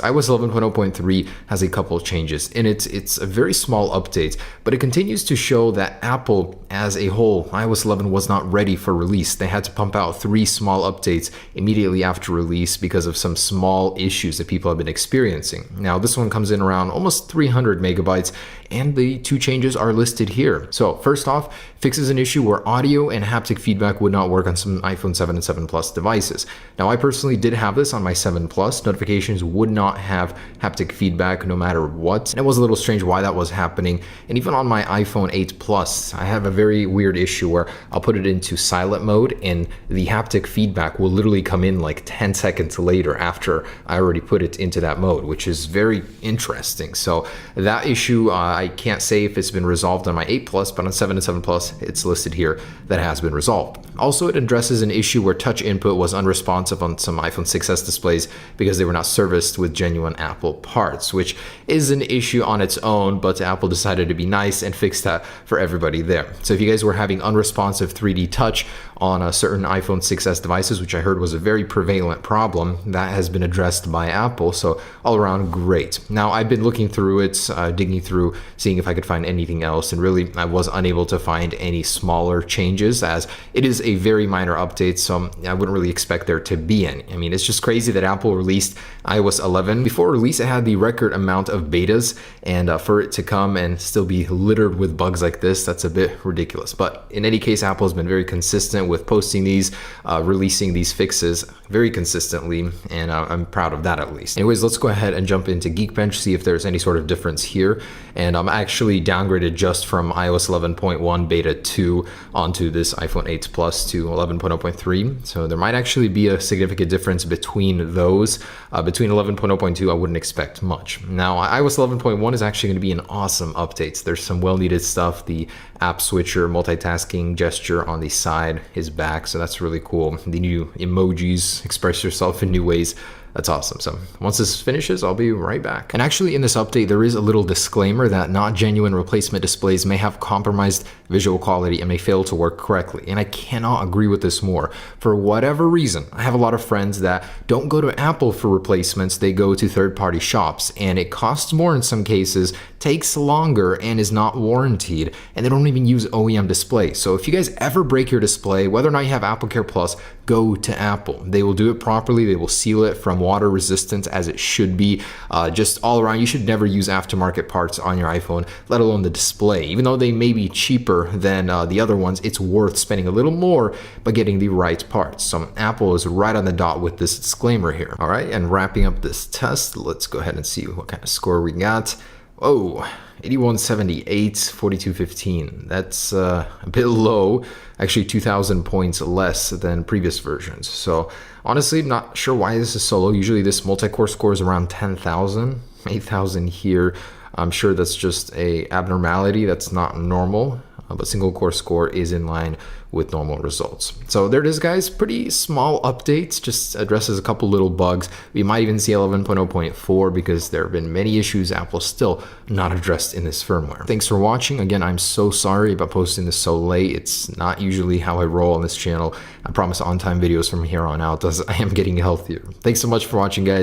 iOS 11.0.3 has a couple of changes, and it's a very small update, but it continues to show that Apple as a whole, iOS 11 was not ready for release. They had to pump out 3 small updates immediately after release because of some small issues that people have been experiencing. Now, this one comes in around almost 300 megabytes, and the 2 changes are listed here. So first off, fixes an issue where audio and haptic feedback would not work on some iPhone 7 and 7 Plus devices. Now, I personally did have this on my 7 Plus. Notifications would not have haptic feedback no matter what. And it was a little strange why that was happening. And even on my iPhone 8 Plus, I have a very weird issue where I'll put it into silent mode and the haptic feedback will literally come in like 10 seconds later after I already put it into that mode, which is very interesting. So that issue, I can't say if it's been resolved on my 8 Plus, but on 7 and 7 Plus, it's listed here that has been resolved. Also, it addresses an issue where touch input was unresponsive on some iPhone 6s displays because they were not serviced with genuine Apple parts, which is an issue on its own, but Apple decided to be nice and fix that for everybody there. So if you guys were having unresponsive 3D touch on certain iPhone 6s devices, which I heard was a very prevalent problem, that has been addressed by Apple. So all around great. Now, I've been looking through it, digging through, seeing if I could find anything else, and really I was unable to find any smaller changes, as it is a very minor update, so I wouldn't really expect there to be any. I mean, it's just crazy that Apple released iOS 11. Before release, it had the record amount of betas, and for it to come and still be littered with bugs like this, that's a bit ridiculous. But in any case, Apple has been very consistent with posting these, releasing these fixes very consistently, and I'm proud of that at least. Anyways, let's go ahead and jump into Geekbench, see if there's any sort of difference here. And I'm actually downgraded just from iOS 11.1 beta 2 onto this iPhone 8 Plus to 11.0.3. So there might actually be a significant difference between those. Between 11.0.2, I wouldn't expect much. Now, iOS 11.1 is actually going to be an awesome update. There's some well-needed stuff. The app switcher, multitasking gesture on the side is back, so that's really cool. The new emojis, express yourself in new ways. That's awesome. So once this finishes, I'll be right back. And actually in this update, there is a little disclaimer that not genuine replacement displays may have compromised visual quality and may fail to work correctly. And I cannot agree with this more. For whatever reason, I have a lot of friends that don't go to Apple for replacements. They go to third-party shops, and it costs more in some cases, takes longer, and is not warranted. And they don't even use OEM displays. So if you guys ever break your display, whether or not you have AppleCare Plus, go to Apple. They will do it properly. They will seal it from water resistance as it should be. Just all around, you should never use aftermarket parts on your iPhone, let alone the display. Even though they may be cheaper than the other ones, it's worth spending a little more but getting the right parts. So Apple is right on the dot with this disclaimer here. All right, and wrapping up this test, let's go ahead and see what kind of score we got. Oh, 8178, 4215. That's a bit low, actually 2,000 points less than previous versions. So honestly, I'm not sure why this is so low. Usually this multi-core score is around 10,000, 8,000 here. I'm sure that's just a abnormality. That's not normal, but single core score is in line with normal results. So there it is, guys. Pretty small updates, just addresses a couple little bugs. We might even see 11.0.4 because there have been many issues Apple's still not addressed in this firmware. Thanks for watching. Again, I'm so sorry about posting this so late. It's not usually how I roll on this channel. I promise on-time videos from here on out as I am getting healthier. Thanks so much for watching, guys.